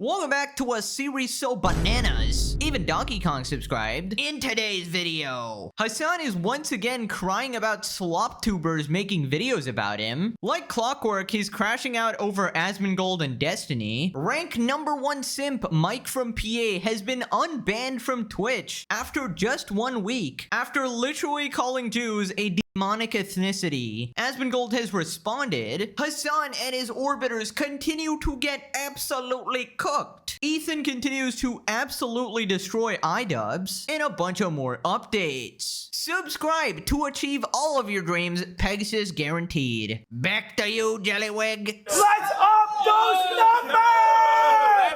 Welcome back to a series so bananas. Even Donkey Kong subscribed. In today's video, Hasan is once again crying about sloptubers making videos about him. Like clockwork, he's crashing out over Asmongold and Destiny. Rank #1 simp Mike from PA has been unbanned from Twitch after just 1 week, after literally calling Jews a demonic ethnicity. Asmongold has responded. Hasan and his orbiters continue to get absolutely cooked. Ethan continues to absolutely destroy iDubbbz, and a bunch of more updates. Subscribe to achieve all of your dreams. Pegasus guaranteed. Back to you, Jellywig. Let's up those numbers!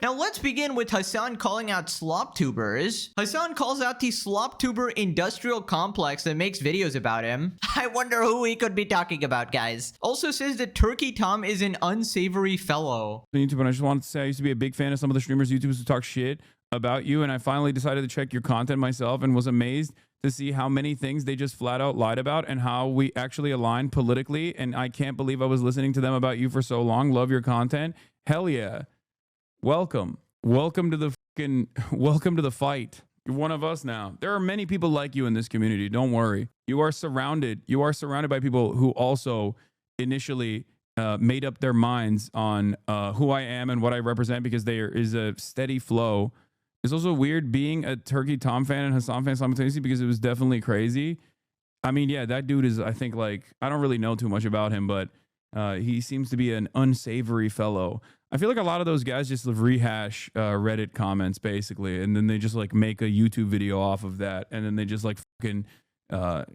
Now let's begin with Hasan calling out sloptubers. Hasan calls out the sloptuber industrial complex that makes videos about him. I wonder who he could be talking about, guys. Also says that Turkey Tom is an unsavory fellow. YouTube, and I just wanted to say I used to be a big fan of some of the streamers, YouTubers who talk shit about you, and I finally decided to check your content myself and was amazed to see how many things they just flat out lied about and how we actually align politically, and I can't believe I was listening to them about you for so long. Love your content. Hell yeah. Welcome to the fight. You're one of us now. There are many people like you in this community. Don't worry. You are surrounded by people who also initially made up their minds on who I am and what I represent, because there is a steady flow. It's also weird being a Turkey Tom fan and Hasan fan simultaneously, because it was definitely crazy. I mean, yeah, that dude is, I think, like, I don't really know too much about him, but he seems to be an unsavory fellow. I feel like a lot of those guys just rehash Reddit comments, basically, and then they just, like, make a YouTube video off of that, and then they just, like, fucking,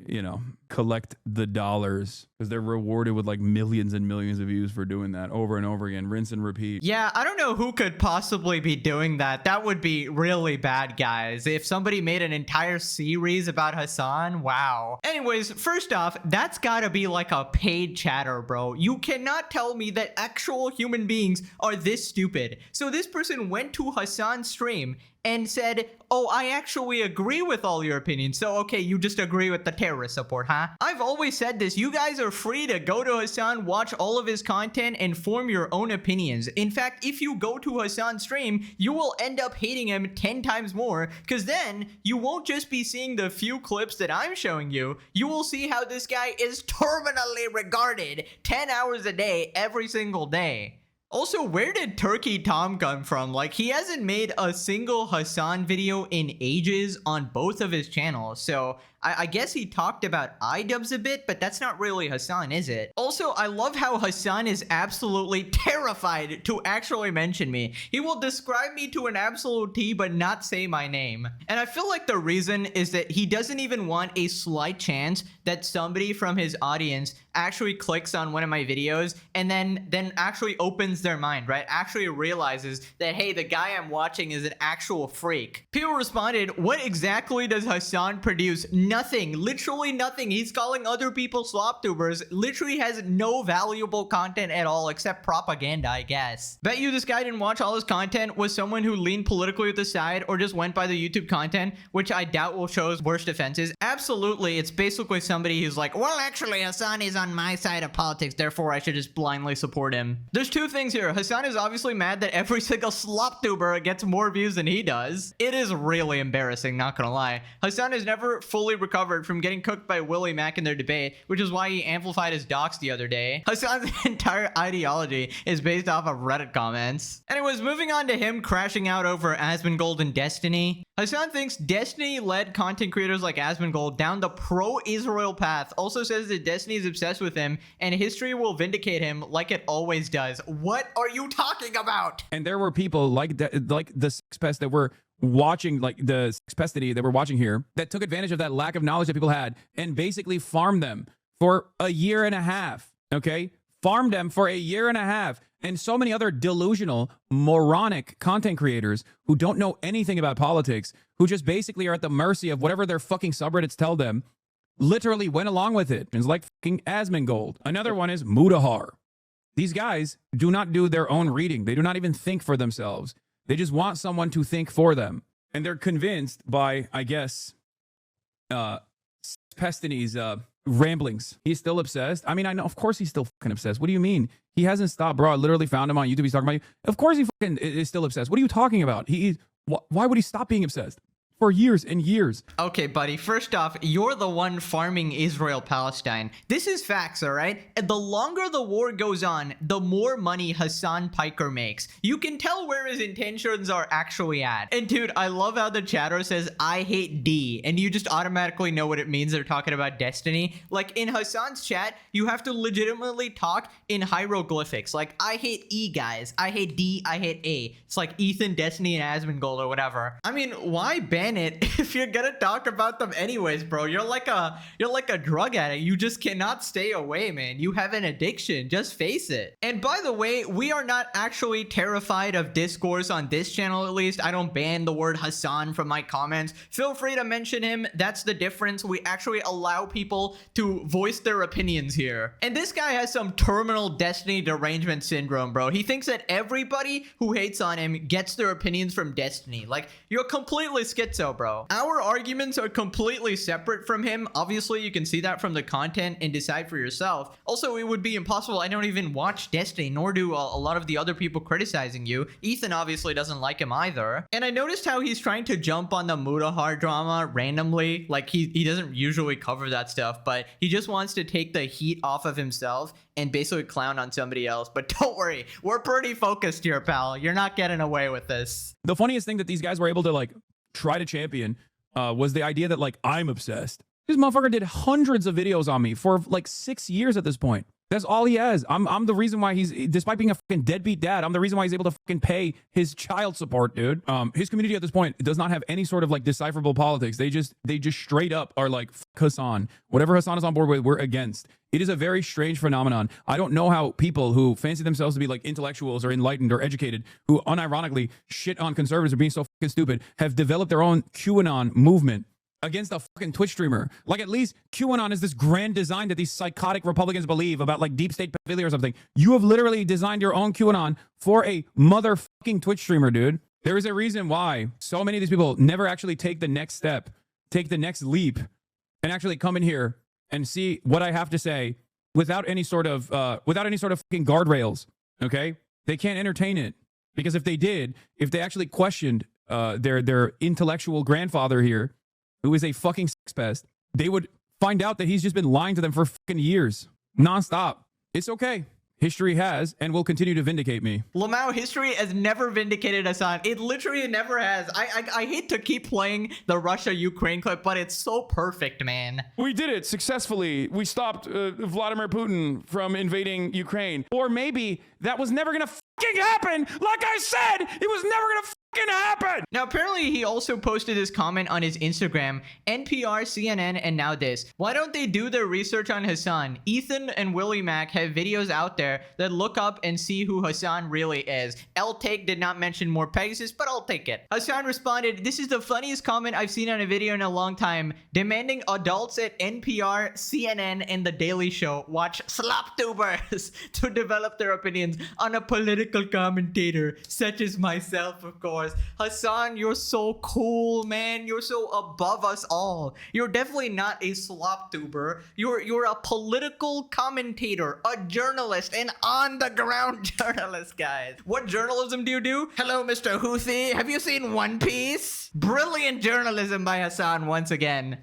you know, collect the dollars, because they're rewarded with, like, millions and millions of views for doing that over and over again, rinse and repeat. Yeah, I don't know who could possibly be doing that. That would be really bad, guys. If somebody made an entire series about Hasan, wow. Anyways, first off, that's gotta be like a paid chatter, bro. You cannot tell me that actual human beings are this stupid. So this person went to Hasan's stream and said, oh, I actually agree with all your opinions. So, okay, you just agree with the terrorist support, huh? I've always said this. You guys are free to go to Hasan, watch all of his content, and form your own opinions. In fact, if you go to Hasan's stream, you will end up hating him 10 times more, because then you won't just be seeing the few clips that I'm showing you. You will see how this guy is terminally regarded 10 hours a day, every single day. Also, where did Turkey Tom come from? Like, he hasn't made a single Hasan video in ages on both of his channels. So I guess he talked about iDubbbz a bit, but that's not really Hasan, is it? Also, I love how Hasan is absolutely terrified to actually mention me. He will describe me to an absolute T, but not say my name. And I feel like the reason is that he doesn't even want a slight chance that somebody from his audience actually clicks on one of my videos and then actually opens their mind, right? Actually realizes that, hey, the guy I'm watching is an actual freak. People responded, what exactly does Hasan produce? Nothing, literally nothing. He's calling other people sloptubers. Literally has no valuable content at all except propaganda, I guess. Bet you this guy didn't watch all his content, was someone who leaned politically with the side, or just went by the YouTube content, which I doubt will show his worst offenses. Absolutely, it's basically somebody who's like, well, actually, Hasan is on my side of politics, therefore I should just blindly support him. There's two things here. Hasan is obviously mad that every single sloptuber gets more views than he does. It is really embarrassing, not gonna lie. Hasan has never fully recovered from getting cooked by Willie Mack in their debate, which is why he amplified his docs the other day. Hasan's entire ideology is based off of Reddit comments. Anyways, moving on to him crashing out over Asmongold and Destiny. Hasan thinks Destiny led content creators like Asmongold down the pro-Israel path. Also says that Destiny is obsessed with him and history will vindicate him like it always does. What are you talking about? And there were people like the sex pest that were watching, like the sex pestity that we're watching here, that took advantage of that lack of knowledge that people had and basically farmed them for a year and a half. Okay, farmed them for a year and a half. And so many other delusional, moronic content creators who don't know anything about politics, who just basically are at the mercy of whatever their fucking subreddits tell them, literally went along with it. It's like fucking Asmongold. Another one is Mudahar. These guys do not do their own reading. They do not even think for themselves. They just want someone to think for them. And they're convinced by, I guess, Pestini's ramblings. He's still obsessed. I mean, I know, of course he's still fucking obsessed. What do you mean? He hasn't stopped, bro. I literally found him on YouTube. He's talking about you. Of course he fucking is still obsessed. What are you talking about? Why would he stop being obsessed? For years and years. Okay, buddy. First off, you're the one farming Israel-Palestine. This is facts, all right? And the longer the war goes on, the more money Hasan Piker makes. You can tell where his intentions are actually at. And dude, I love how the chatter says, I hate D, and you just automatically know what it means. They're talking about Destiny. Like, in Hasan's chat, you have to legitimately talk in hieroglyphics. Like, I hate E, guys. I hate D. I hate A. It's like Ethan, Destiny, and Asmongold or whatever. I mean, why ban it if you're gonna talk about them anyways, bro? You're like a drug addict. You just cannot stay away, man. You have an addiction. Just face it. And by the way, we are not actually terrified of discourse on this channel, at least. I don't ban the word Hasan from my comments. Feel free to mention him. That's the difference. We actually allow people to voice their opinions here. And this guy has some terminal Destiny derangement syndrome, bro. He thinks that everybody who hates on him gets their opinions from Destiny. Like, you're completely schizo, bro. Our arguments are completely separate from him. Obviously, you can see that from the content and decide for yourself. Also, it would be impossible. I don't even watch Destiny, nor do a lot of the other people criticizing you. Ethan obviously doesn't like him either. And I noticed how he's trying to jump on the Mutahar drama randomly. Like, he doesn't usually cover that stuff, but he just wants to take the heat off of himself and basically clown on somebody else. But don't worry, we're pretty focused here, pal. You're not getting away with this. The funniest thing that these guys were able to like try to champion was the idea that like I'm obsessed. This motherfucker did hundreds of videos on me for like 6 years at this point. That's all he has. I'm the reason why he's, despite being a fucking deadbeat dad, I'm the reason why he's able to fucking pay his child support, dude. His community at this point does not have any sort of like decipherable politics. They just straight up are like, fuck Hasan. Whatever Hasan is on board with, we're against. It is a very strange phenomenon. I don't know how people who fancy themselves to be like intellectuals or enlightened or educated, who unironically shit on conservatives for being so fucking stupid, have developed their own QAnon movement against a fucking Twitch streamer. Like, at least QAnon is this grand design that these psychotic Republicans believe about like deep state pedophilia or something. You have literally designed your own QAnon for a motherfucking Twitch streamer, dude. There is a reason why so many of these people never actually take the next step, take the next leap, and actually come in here and see what I have to say without any sort of fucking guardrails. Okay, they can't entertain it, because if they did, if they actually questioned their intellectual grandfather here, who is a fucking sex pest, they would find out that he's just been lying to them for fucking years, nonstop. It's okay. History has and will continue to vindicate me. Lamau, history has never vindicated Hasan. It literally never has. I hate to keep playing the Russia-Ukraine clip, but it's so perfect, man. We did it successfully. We stopped Vladimir Putin from invading Ukraine. Or maybe that was never gonna fucking happen. Like I said, it was never gonna fucking happen. Now, apparently he also posted this comment on his Instagram. NPR, CNN, and now this. Why don't they do their research on Hasan? Ethan and Willie Mac have videos out there that look up and see who Hasan really is. L-Take did not mention more Pegasus, but I'll take it. Hasan responded, "This is the funniest comment I've seen on a video in a long time, demanding adults at NPR, CNN, and The Daily Show watch sloptubers to develop their opinions on a political commentator such as myself, of course." Hasan, you're so cool, man. You're so above us all. You're definitely not a sloptuber. You're a political commentator, a journalist, an on-the-ground journalist, guys. What journalism do you do? Hello, Mr. Houthi. Have you seen One Piece? Brilliant journalism by Hasan once again.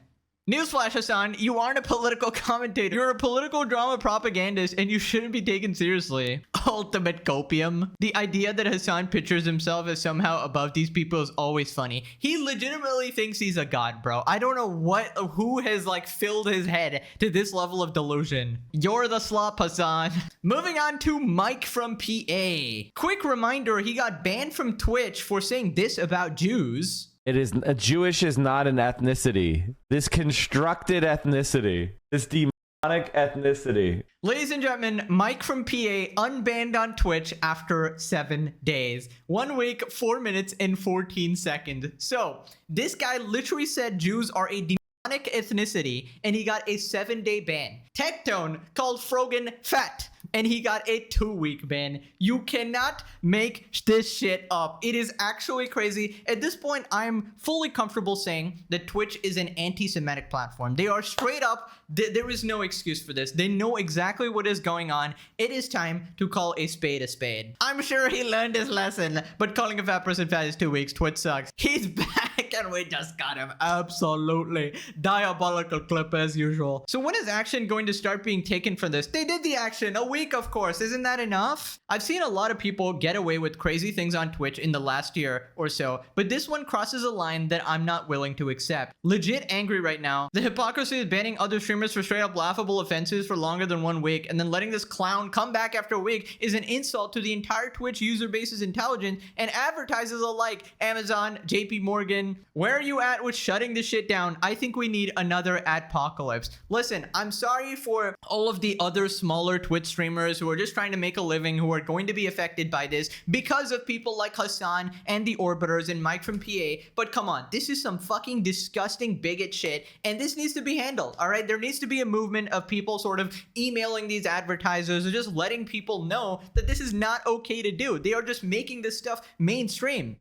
Newsflash, Hasan, you aren't a political commentator. You're a political drama propagandist, and you shouldn't be taken seriously. Ultimate copium. The idea that Hasan pictures himself as somehow above these people is always funny. He legitimately thinks he's a god, bro. I don't know who has like filled his head to this level of delusion. You're the slop, Hasan. Moving on to Mike from PA. Quick reminder, he got banned from Twitch for saying this about Jews. It is Jewish is not an ethnicity. This constructed ethnicity. This demonic ethnicity. Ladies and gentlemen, Mike from PA unbanned on Twitch after 7 days. 1 week, 4 minutes, and 14 seconds. So, this guy literally said Jews are a demonic ethnicity, and he got a 7-day ban. Tectone called Frogan fat. and he got a 2-week ban. You cannot make this shit up. It is actually crazy. At this point, I'm fully comfortable saying that Twitch is an anti-Semitic platform. They are straight up, there is no excuse for this. They know exactly what is going on. It is time to call a spade a spade. I'm sure he learned his lesson, but calling a fat person fat is 2 weeks. Twitch sucks. He's back and we just got him. Absolutely diabolical clip as usual. So when is action going to start being taken for this? They did the action a week, of course. Isn't that enough? I've seen a lot of people get away with crazy things on Twitch in the last year or so, but this one crosses a line that I'm not willing to accept. Legit angry right now. The hypocrisy is banning other streamers for straight up laughable offenses for longer than 1 week, and then letting this clown come back after a week is an insult to the entire Twitch user base's intelligence and advertisers alike. Amazon, JP Morgan, where are you at with shutting this shit down? I think we need another adpocalypse. Listen, I'm sorry for all of the other smaller Twitch streamers who are just trying to make a living, who are going to be affected by this because of people like Hasan and the Orbiters and Mike from PA, but come on, this is some fucking disgusting bigot shit, and this needs to be handled, all right? There needs to be a movement of people sort of emailing these advertisers or just letting people know that this is not okay to do. They are just making this stuff mainstream.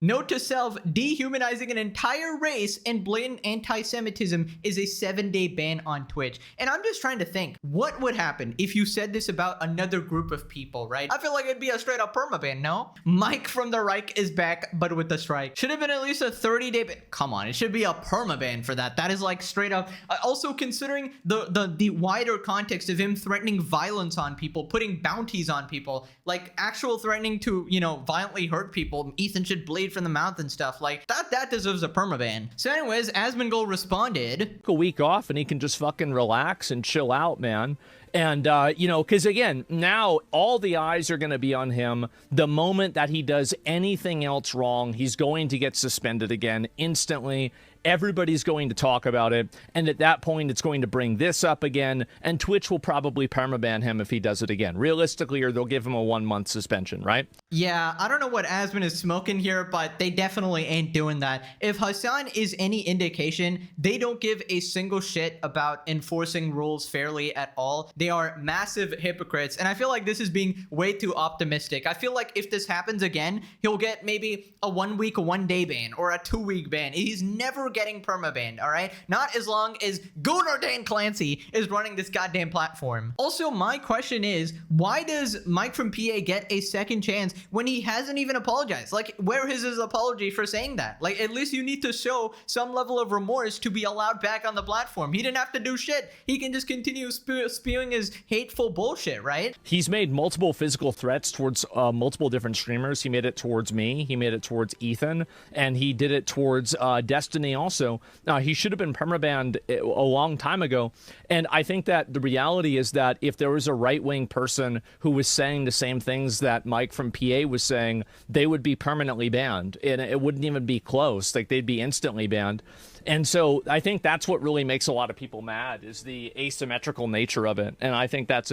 Note to self, dehumanizing an entire race and blatant anti-Semitism is a 7-day ban on Twitch. And I'm just trying to think, what would happen if you said this about another group of people, right? I feel like it'd be a straight up permaban, no? Mike from the Reich is back, but with the strike. Should have been at least a 30-day ban. Come on, it should be a permaban for that. That is like straight up. Also considering the wider context of him threatening violence on people, putting bounties on people, like actual threatening to, you know, violently hurt people. Ethan should bleed from the mouth and stuff like that deserves a permaban. So anyways, Asmongold responded, a week off and he can just fucking relax and chill out, man. And, you know, because again, now all the eyes are going to be on him. The moment that he does anything else wrong, he's going to get suspended again instantly. Everybody's going to talk about it. And at that point, it's going to bring this up again. And Twitch will probably permaban him if he does it again. Realistically, or they'll give him a 1-month suspension, right? Yeah, I don't know what Asmon is smoking here, but they definitely ain't doing that. If Hasan is any indication, they don't give a single shit about enforcing rules fairly at all. They are massive hypocrites, and I feel like this is being way too optimistic. I feel like if this happens again, he'll get maybe a 1 week, a 1-day ban, or a 2-week ban. He's never getting permabanned, all right? Not as long as Gunnar Dan Clancy is running this goddamn platform. Also, my question is, why does Mike from PA get a second chance when he hasn't even apologized? Like, where is his apology for saying that? Like, at least you need to show some level of remorse to be allowed back on the platform. He didn't have to do shit. He can just continue spewing his hateful bullshit, right? He's made multiple physical threats towards multiple different streamers. He made it towards me. He made it towards Ethan. And he did it towards Destiny also. He should have been permabanned a long time ago. And I think that the reality is that if there was a right-wing person who was saying the same things that Mike from PA was saying, they would be permanently banned. And it wouldn't even be close. Like, they'd be instantly banned. And so I think that's what really makes a lot of people mad, is the asymmetrical nature of it. And I think that's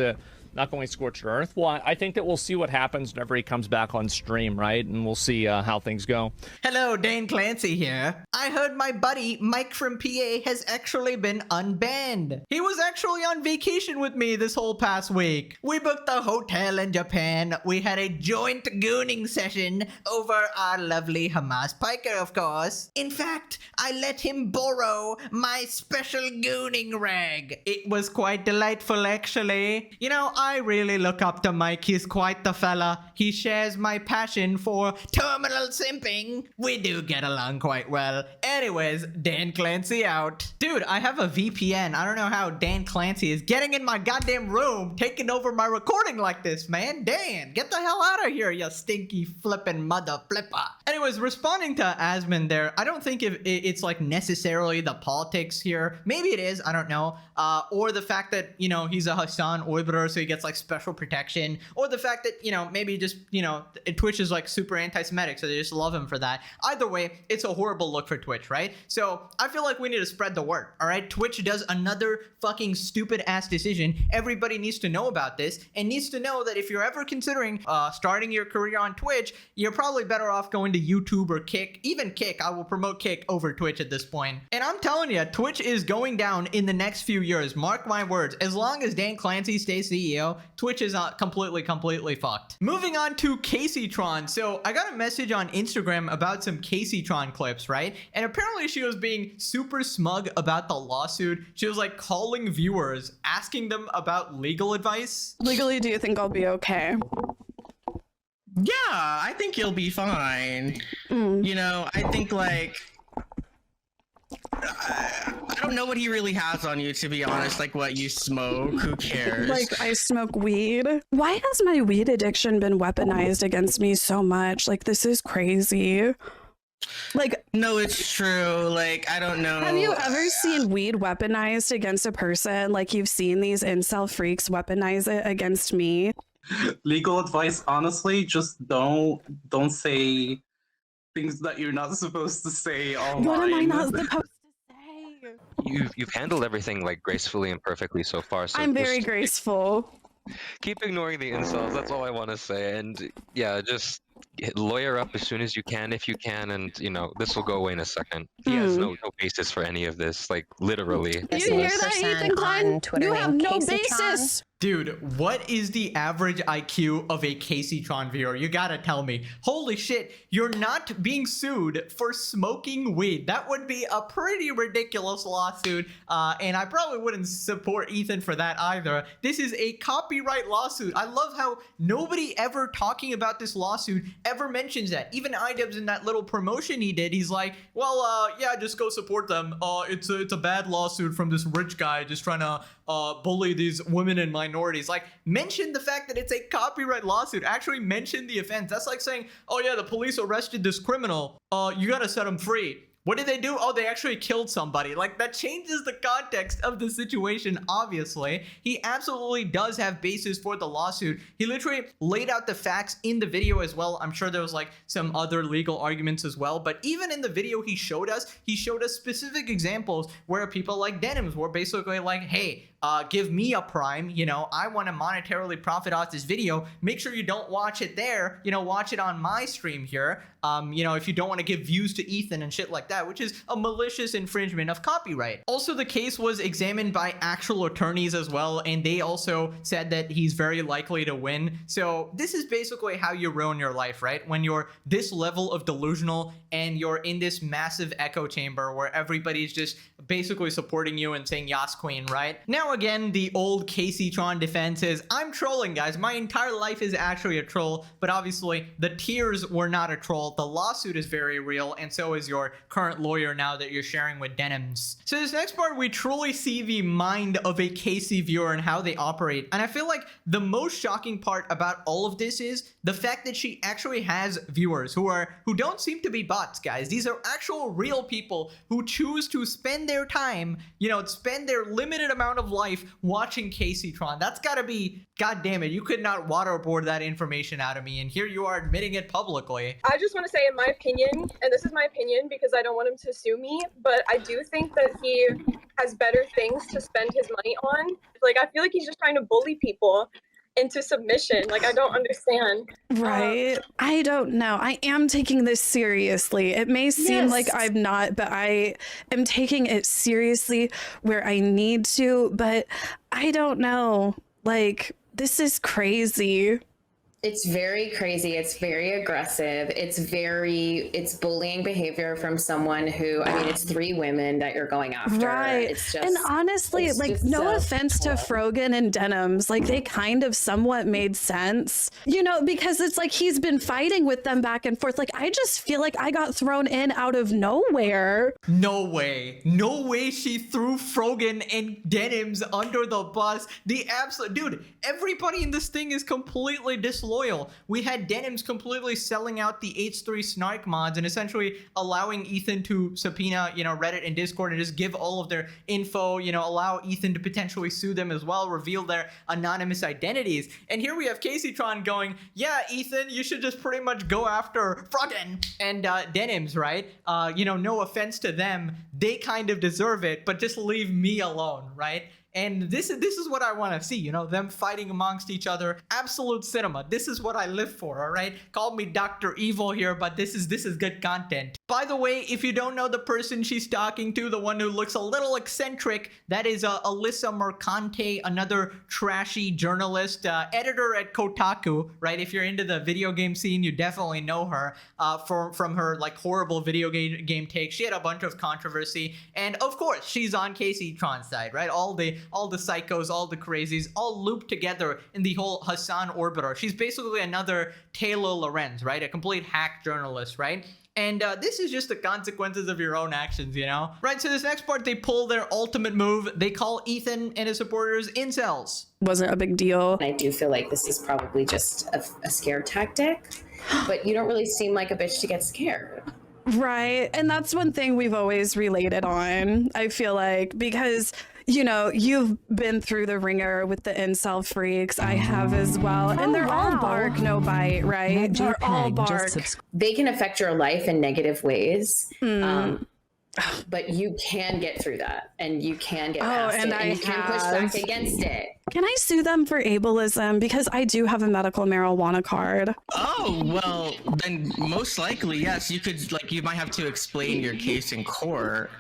not going scorched earth. Well, I think that we'll see what happens whenever he comes back on stream, right? And we'll see how things go. Hello, Dan Clancy here. I heard my buddy Mike from PA has actually been unbanned. He was actually on vacation with me this whole past week. We booked a hotel in Japan. We had a joint gooning session over our lovely Hamas piker, of course. In fact, I let him borrow my special gooning rag. It was quite delightful, actually. You know, I really look up to Mike. He's quite the fella. He shares my passion for terminal simping. We do get along quite well. Anyways, Dan Clancy out. Dude, I have a VPN. I don't know how Dan Clancy is getting in my goddamn room, taking over my recording like this, man. Dan, get the hell out of here, you stinky flippin' mother flipper. Anyways, responding to Asmon there, I don't think if it's like necessarily the politics here. Maybe it is, I don't know. Or the fact that, you know, he's a Hasan Orbiter, so he gets like special protection, or the fact that, you know, maybe just, you know, Twitch is like super anti-Semitic, so they just love him for that. Either way, it's a horrible look for Twitch, right? So I feel like we need to spread the word, all right? Twitch does another fucking stupid ass decision. Everybody needs to know about this and needs to know that if you're ever considering starting your career on Twitch, you're probably better off going to YouTube or Kick. Even Kick, I will promote Kick over Twitch at this point. And I'm telling you, Twitch is going down in the next few years. Mark my words. As long as Dan Clancy stays CEO, video, Twitch is completely fucked. Moving on to Kaceytron. So I got a message on Instagram about some Kaceytron clips, right? And apparently she was being super smug about the lawsuit. She was like calling viewers, asking them about legal advice. Legally, do you think I'll be okay? Yeah, I think you'll be fine. You know, I think like I don't know what he really has on you, to be honest. Like what you smoke, who cares? Like, I smoke weed. Why has my weed addiction been weaponized against me so much? Like, this is crazy. Like, no, it's true. Like, I don't know. Have you ever seen weed weaponized against a person? Like, you've seen these incel freaks weaponize it against me? Legal advice, honestly, just don't say things that you're not supposed to say online. What am I not supposed to say? You've handled everything like gracefully and perfectly so far. So I'm very just graceful. keep ignoring the insults. That's all I want to say. And yeah, just lawyer up as soon as you can, if you can, and you know this will go away in a second. He has no basis for any of this, like literally. You hear that, Ethan Klein? You have no basis. Dude, what is the average IQ of a Kaceytron viewer? You gotta tell me. Holy shit, you're not being sued for smoking weed. That would be a pretty ridiculous lawsuit, and I probably wouldn't support Ethan for that either. This is a copyright lawsuit. I love how nobody ever talking about this lawsuit ever mentions that. Even iDubbbz in that little promotion he did, he's like, well, yeah, just go support them. It's a bad lawsuit from this rich guy just trying to bully these women and minorities. Like, mention the fact that it's a copyright lawsuit. Actually mention the offense. That's like saying, oh yeah, the police arrested this criminal. You gotta set him free. What did they do? Oh, they actually killed somebody. Like, that changes the context of the situation, obviously. He absolutely does have basis for the lawsuit. He literally laid out the facts in the video as well. I'm sure there was like some other legal arguments as well. But even in the video he showed us specific examples where people like Denims were basically like, hey, give me a prime, you know, I want to monetarily profit off this video. Make sure you don't watch it there, you know, watch it on my stream here. You know, if you don't want to give views to Ethan and shit like that, which is a malicious infringement of copyright. Also, the case was examined by actual attorneys as well, and they also said that he's very likely to win. So this is basically how you ruin your life, right? When you're this level of delusional and you're in this massive echo chamber where everybody's just basically supporting you and saying Yas Queen, right? Now again, the old Kaceytron defense is, I'm trolling, guys. My entire life is actually a troll, but obviously the tears were not a troll. The lawsuit is very real, and so is your current lawyer now that you're sharing with Denims. So this next part, we truly see the mind of a Kacey viewer and how they operate. And I feel like the most shocking part about all of this is the fact that she actually has viewers who don't seem to be bots, guys. These are actual real people who choose to spend their time, you know, spend their limited amount of life watching Kaceytron. That's gotta be, god damn it, you could not waterboard that information out of me, and here you are admitting it publicly. I just want to say, in my opinion, and this is my opinion because I don't want him to sue me, but I do think that he has better things to spend his money on. Like, I feel like he's just trying to bully people into submission. Like, I don't understand. Right. I don't know. I am taking this seriously. It may seem like I'm not, but I am taking it seriously where I need to, but I don't know. Like, this is crazy. It's very crazy. It's very aggressive. It's bullying behavior from someone who, I mean, it's 3 women that you're going after. Right. It's just, and honestly, like, no offense to Frogan and Denims, like, they kind of somewhat made sense, you know, because it's like he's been fighting with them back and forth. Like, I just feel like I got thrown in out of nowhere. No way. No way she threw Frogan and Denims under the bus. The absolute, dude, everybody in this thing is completely disloyal. We had Denims completely selling out the H3 Snark mods and essentially allowing Ethan to subpoena, you know, Reddit and Discord and just give all of their info, you know, allow Ethan to potentially sue them as well, reveal their anonymous identities. And here we have Kaceytron going, yeah, Ethan, you should just pretty much go after Frogan and Denims, right? You know, no offense to them. They kind of deserve it, but just leave me alone, right? And this is what I want to see, you know, them fighting amongst each other. Absolute cinema. This is what I live for, all right? Call me Dr. Evil here, but this is good content. By the way, if you don't know the person she's talking to, the one who looks a little eccentric, that is Alyssa Mercante, another trashy journalist, editor at Kotaku, right? If you're into the video game scene, you definitely know her from her like horrible video game takes. She had a bunch of controversy, and of course, she's on Kaceytron's side, right? All the psychos, all the crazies, all looped together in the whole Hasan orbiter. She's basically another Taylor Lorenz, right? A complete hack journalist, right? And this is just the consequences of your own actions, you know? Right, so this next part, they pull their ultimate move. They call Ethan and his supporters incels. Wasn't a big deal. I do feel like this is probably just a scare tactic, but you don't really seem like a bitch to get scared. Right. And that's one thing we've always related on, I feel like, because, you know, you've been through the ringer with the incel freaks. I have as well. And they're all bark, no bite, right? They're all bark. They can affect your life in negative ways. But you can get through that, and you can get past it, and you can push back against it. Can I sue them for ableism? Because I do have a medical marijuana card. Oh, well, then most likely, yes. You could, like, you might have to explain your case in court.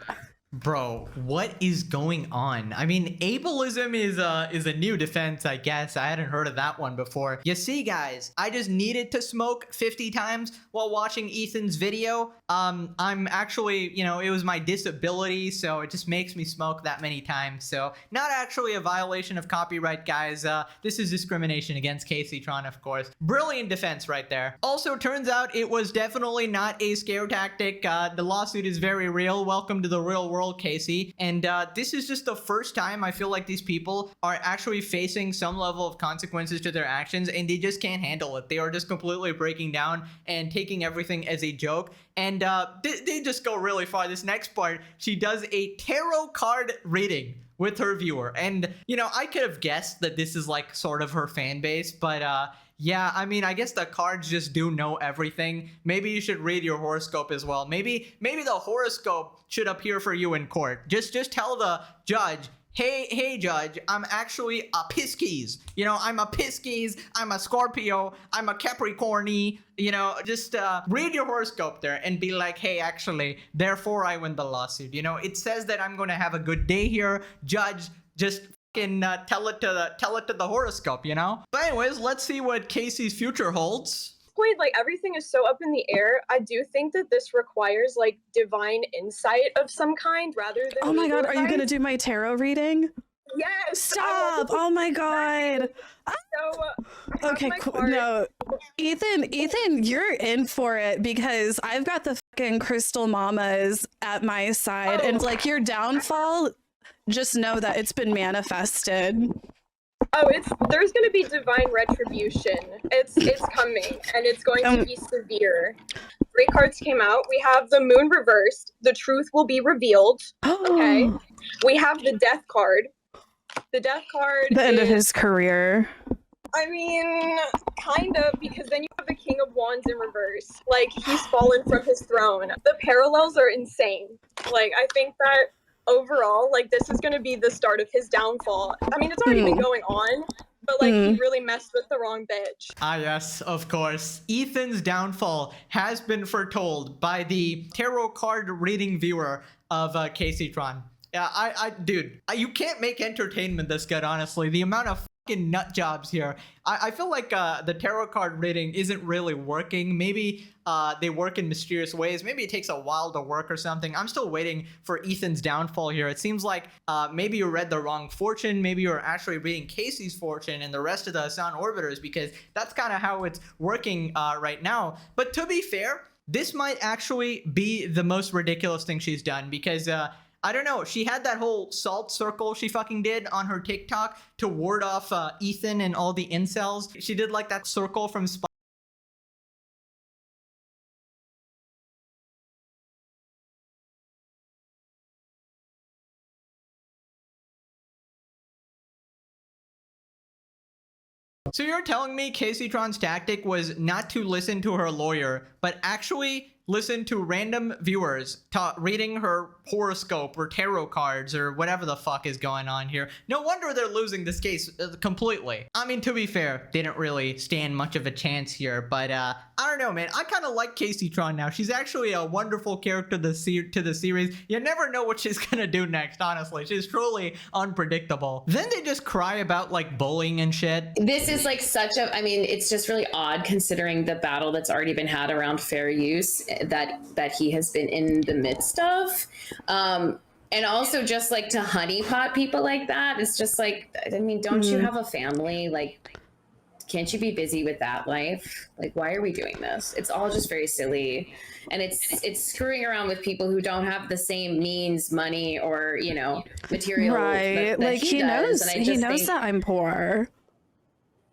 Bro, what is going on? I mean, ableism is a new defense, I guess. I hadn't heard of that one before. You see, guys, I just needed to smoke 50 times while watching Ethan's video. I'm actually, you know, it was my disability, so it just makes me smoke that many times. So not actually a violation of copyright, guys. This is discrimination against Kaceytron, of course. Brilliant defense right there. Also, turns out it was definitely not a scare tactic. The lawsuit is very real. Welcome to the real world, Casey. And this is just the first time I feel like these people are actually facing some level of consequences to their actions, and they just can't handle it. They are just completely breaking down and taking everything as a joke. And they just go really far. This next part, she does a tarot card reading with her viewer. And, you know, I could have guessed that this is like sort of her fan base, but yeah, I mean, I guess the cards just do know everything. Maybe you should read your horoscope as well. Maybe the horoscope should appear for you in court. Just tell the judge, hey judge, I'm actually a Pisces. You know, I'm a Pisces, I'm a Scorpio, I'm a Capricorny. You know, just read your horoscope there and be like, hey, actually, therefore I win the lawsuit. You know, it says that I'm going to have a good day here. Judge, just tell it to the horoscope, you know? But anyways, let's see what Casey's future holds. Like everything is so up in the air. I do think that this requires like divine insight of some kind rather than oh my god, are you advice. gonna do my tarot reading? Yes. Stop. Oh my god. So okay, cool. No, Ethan, you're in for it because I've got the fucking crystal mamas at my side, and like your downfall, just know that it's been manifested. Oh, there's going to be divine retribution. It's coming, and it's going to be severe. 3 cards came out. We have the moon reversed. The truth will be revealed. Okay. We have the death card. The death card. The end of his career. I mean, kind of, because then you have the King of Wands in reverse. Like, he's fallen from his throne. The parallels are insane. Like, I think that overall, like, this is going to be the start of his downfall. I mean, it's already been going on, but like he really messed with the wrong bitch. Ah, yes, of course. Ethan's downfall has been foretold by the tarot card reading viewer of Kaceytron. Yeah, dude, you can't make entertainment this good, honestly. The amount of fucking nut jobs here. I feel like the tarot card reading isn't really working. Maybe they work in mysterious ways. Maybe it takes a while to work or something. I'm still waiting for Ethan's downfall here. It seems like maybe you read the wrong fortune. Maybe you're actually reading Casey's fortune and the rest of the Hasan orbiters, because that's kind of how it's working right now. But to be fair, this might actually be the most ridiculous thing she's done, because I don't know, she had that whole salt circle she fucking did on her TikTok to ward off Ethan and all the incels. She did like that circle from So you're telling me Kaceytron's tactic was not to listen to her lawyer, but actually listen to random viewers reading her horoscope or tarot cards or whatever the fuck is going on here. No wonder they're losing this case completely. I mean, to be fair, they didn't really stand much of a chance here, but I don't know, man. I kind of like Kaceytron now. She's actually a wonderful character to the series. You never know what she's gonna do next, honestly. She's truly unpredictable. Then they just cry about like bullying and shit. This is like I mean, it's just really odd considering the battle that's already been had around fair use that he has been in the midst of. And also just like to honeypot people like that. It's just like, I mean, don't you have a family? Like, can't you be busy with that life? Like, why are we doing this? It's all just very silly. And it's screwing around with people who don't have the same means, money, or, you know, material. Right. That like he knows, and he knows that I'm poor.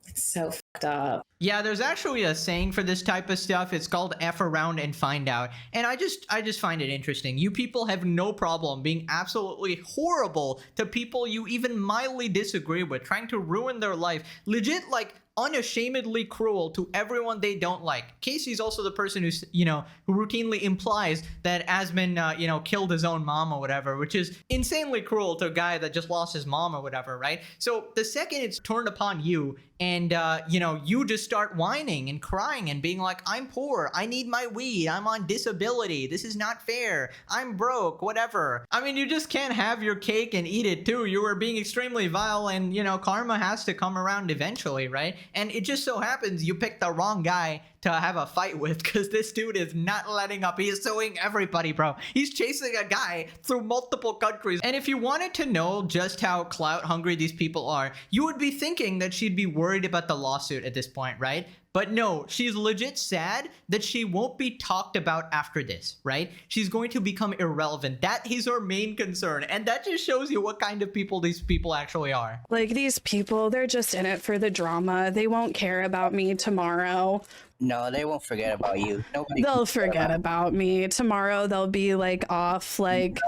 It's so fucked up. Yeah, there's actually a saying for this type of stuff. It's called F around and find out. And I just find it interesting. You people have no problem being absolutely horrible to people you even mildly disagree with, trying to ruin their life. Legit, like, unashamedly cruel to everyone they don't like. Casey's also the person who's, you know, who routinely implies that Asmon, you know, killed his own mom or whatever, which is insanely cruel to a guy that just lost his mom or whatever, right? So the second it's turned upon you and, you know, you just start whining and crying and being like, I'm poor, I need my weed, I'm on disability, this is not fair, I'm broke, whatever. I mean, you just can't have your cake and eat it too. You were being extremely vile and, you know, karma has to come around eventually, right? And it just so happens you picked the wrong guy to have a fight with, because this dude is not letting up. He is suing everybody, bro. He's chasing a guy through multiple countries. And if you wanted to know just how clout hungry these people are, you would be thinking that she'd be worried about the lawsuit at this point, right? But no, she's legit sad that she won't be talked about after this, right? She's going to become irrelevant. That is her main concern. And that just shows you what kind of people these people actually are. Like, these people, they're just in it for the drama. They won't care about me tomorrow. No, they won't forget about you. They'll forget about me. Tomorrow they'll be like off, like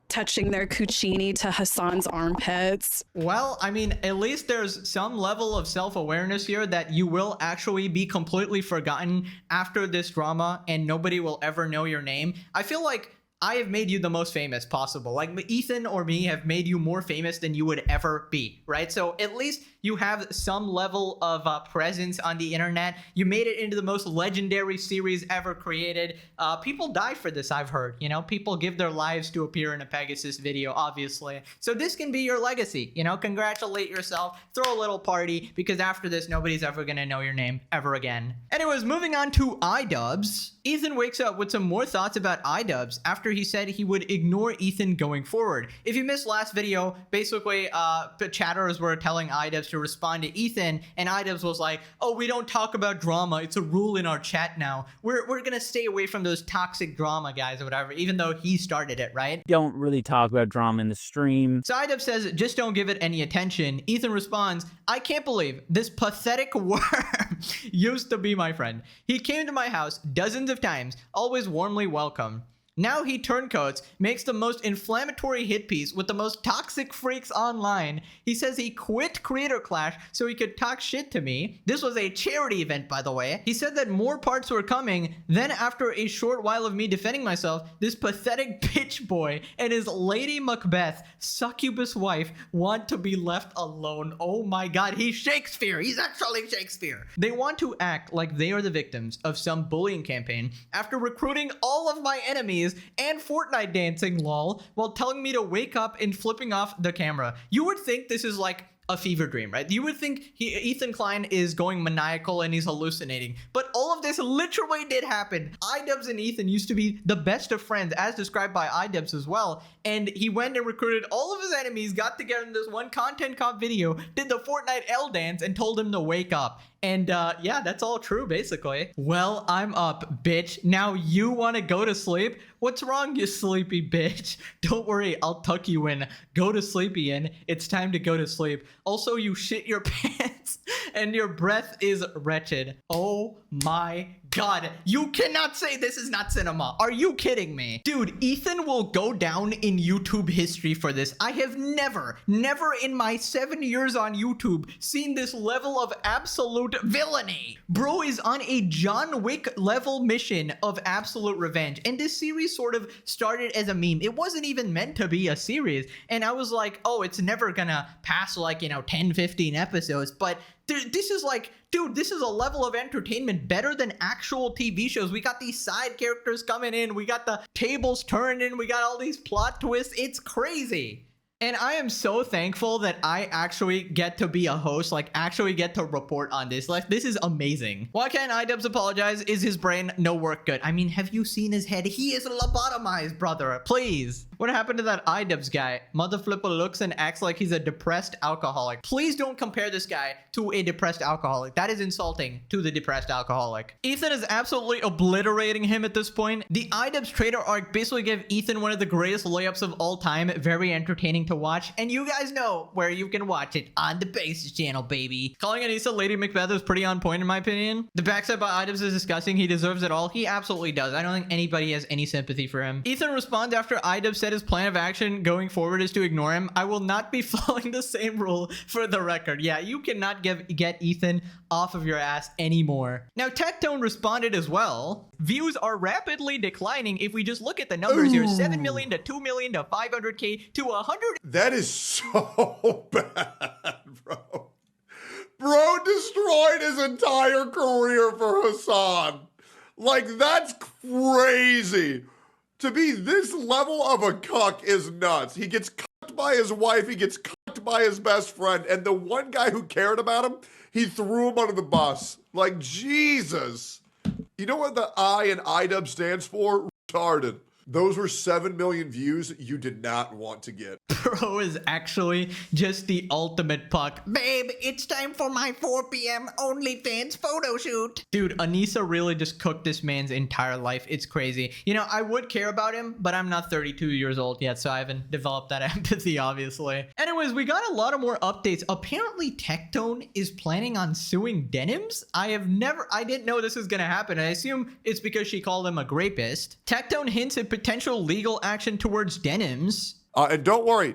touching their cucini to Hasan's armpits. Well, I mean, at least there's some level of self-awareness here that you will actually be completely forgotten after this drama and nobody will ever know your name. I feel like I have made you the most famous possible. Like, Ethan or me have made you more famous than you would ever be, right? So at least you have some level of presence on the internet. You made it into the most legendary series ever created. People die for this, I've heard. You know, people give their lives to appear in a Pegasus video, obviously. So this can be your legacy, you know? Congratulate yourself, throw a little party, because after this, nobody's ever gonna know your name ever again. Anyways, moving on to iDubbbz. Ethan wakes up with some more thoughts about iDubbbz after he said he would ignore Ethan going forward. If you missed last video, basically, the chatters were telling iDubbbz to respond to Ethan, and iDubbbz was like, oh, we don't talk about drama, it's a rule in our chat now. We're gonna stay away from those toxic drama guys or whatever, even though he started it, right? Don't really talk about drama in the stream. So iDubbbz says, just don't give it any attention. Ethan responds, I can't believe this pathetic worm used to be my friend. He came to my house dozens of times, always warmly welcome. Now he turncoats, makes the most inflammatory hit piece with the most toxic freaks online. He says he quit Creator Clash so he could talk shit to me. This was a charity event, by the way. He said that more parts were coming. Then after a short while of me defending myself, this pathetic bitch boy and his Lady Macbeth, succubus wife, want to be left alone. Oh my god, he's Shakespeare. He's actually Shakespeare. They want to act like they are the victims of some bullying campaign after recruiting all of my enemies and Fortnite dancing, lol, while telling me to wake up and flipping off the camera. You would think this is like a fever dream, right? You would think Ethan Klein is going maniacal and he's hallucinating, but all of this literally did happen. iDubbbz and Ethan used to be the best of friends, as described by iDubbbz as well, and he went and recruited all of his enemies, got together in this one content comp video, did the Fortnite L dance, and told him to wake up. And yeah, that's all true, basically. Well, I'm up, bitch. Now you want to go to sleep? What's wrong, you sleepy bitch? Don't worry, I'll tuck you in. Go to sleep, Ian. It's time to go to sleep. Also, you shit your pants and your breath is wretched. Oh my God, you cannot say this is not cinema. Are you kidding me? Dude, Ethan will go down in YouTube history for this. I have never in my 7 years on YouTube seen this level of absolute villainy. Bro is on a John Wick level mission of absolute revenge. And this series sort of started as a meme. It wasn't even meant to be a series. And I was like, oh, it's never gonna pass like, 10, 15 episodes. But this is like, dude, this is a level of entertainment better than actual TV shows. We got these side characters coming in. We got the tables turning. We got all these plot twists. It's crazy. And I am so thankful that I actually get to be a host, like actually get to report on this. Like, this is amazing. Why can't iDubbbz apologize? Is his brain no work good? I mean, have you seen his head? He is lobotomized, brother. Please. What happened to that iDubbbz guy? Mother flipper looks and acts like he's a depressed alcoholic. Please don't compare this guy to a depressed alcoholic. That is insulting to the depressed alcoholic. Ethan is absolutely obliterating him at this point. The iDubbbz trader arc basically gave Ethan one of the greatest layups of all time. Very entertaining to watch, and you guys know where you can watch it on the Basis channel, baby. Calling Anissa Lady Macbeth is pretty on point in my opinion. The backside by iDubbbz is disgusting. He deserves it all. He absolutely does. I don't think anybody has any sympathy for him. Ethan responds after iDubbbz said his plan of action going forward is to ignore him. I will not be following the same rule for the record. Yeah, you cannot get Ethan off of your ass anymore. Now, Tectone responded as well. Views are rapidly declining if we just look at the numbers here. 7 million to 2 million to 500K to 100. That is so bad, bro. Bro destroyed his entire career for Hasan. Like, that's crazy. To be this level of a cuck is nuts. He gets cucked by his wife, he gets cucked by his best friend, and the one guy who cared about him, he threw him under the bus. Like, Jesus. You know what the I in iDubbbz stands for? Retarded. Those were 7 million views you did not want to get. Bro is actually just the ultimate puck. Babe, it's time for my 4 p.m. OnlyFans photo shoot. Dude, Anissa really just cooked this man's entire life. It's crazy. You know, I would care about him, but I'm not 32 years old yet, so I haven't developed that empathy, obviously. Anyways, we got a lot of more updates. Apparently, Tectone is planning on suing Denims. I didn't know this was gonna happen. I assume it's because she called him a grapist. Tectone hints at potential legal action towards Denims. And don't worry,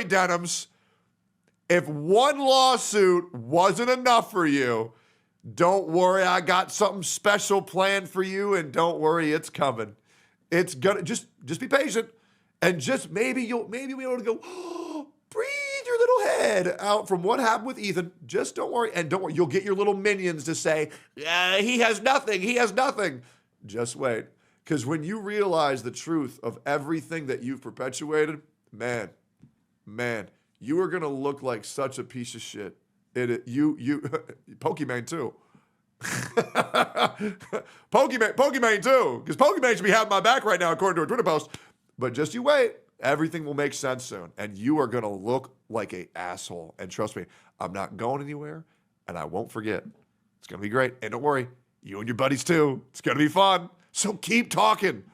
Denims. If one lawsuit wasn't enough for you, don't worry, I got something special planned for you, and don't worry, it's coming. It's gonna just be patient, and just maybe you'll be able to go, oh, breathe your little head out from what happened with Ethan. Just don't worry, and don't worry, you'll get your little minions to say, he has nothing. Just wait. Because when you realize the truth of everything that you've perpetuated, man, you are gonna look like such a piece of shit. Pokimane too. Pokimane too. Because Pokimane should be having my back right now, according to a Twitter post. But just you wait. Everything will make sense soon, and you are gonna look like an asshole. And trust me, I'm not going anywhere, and I won't forget. It's gonna be great. And don't worry, you and your buddies too. It's gonna be fun. So keep talking.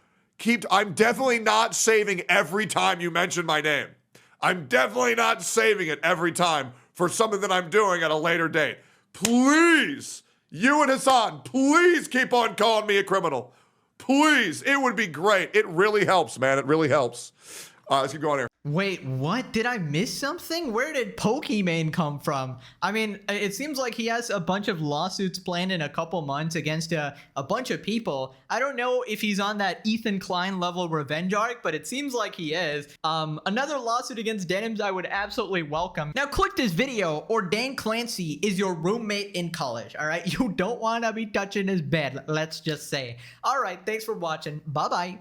I'm definitely not saving every time you mention my name. I'm definitely not saving it every time for something that I'm doing at a later date. Please, you and Hasan, please keep on calling me a criminal. Please, it would be great. It really helps, man. It really helps. Let's keep going here. Wait, what? Did I miss something? Where did Pokimane come from? I mean, it seems like he has a bunch of lawsuits planned in a couple months against a bunch of people. I don't know if he's on that Ethan Klein level revenge arc, but it seems like he is. Another lawsuit against Denims I would absolutely welcome. Now click this video or Dan Clancy is your roommate in college, all right? You don't want to be touching his bed, let's just say. All right, thanks for watching. Bye-bye.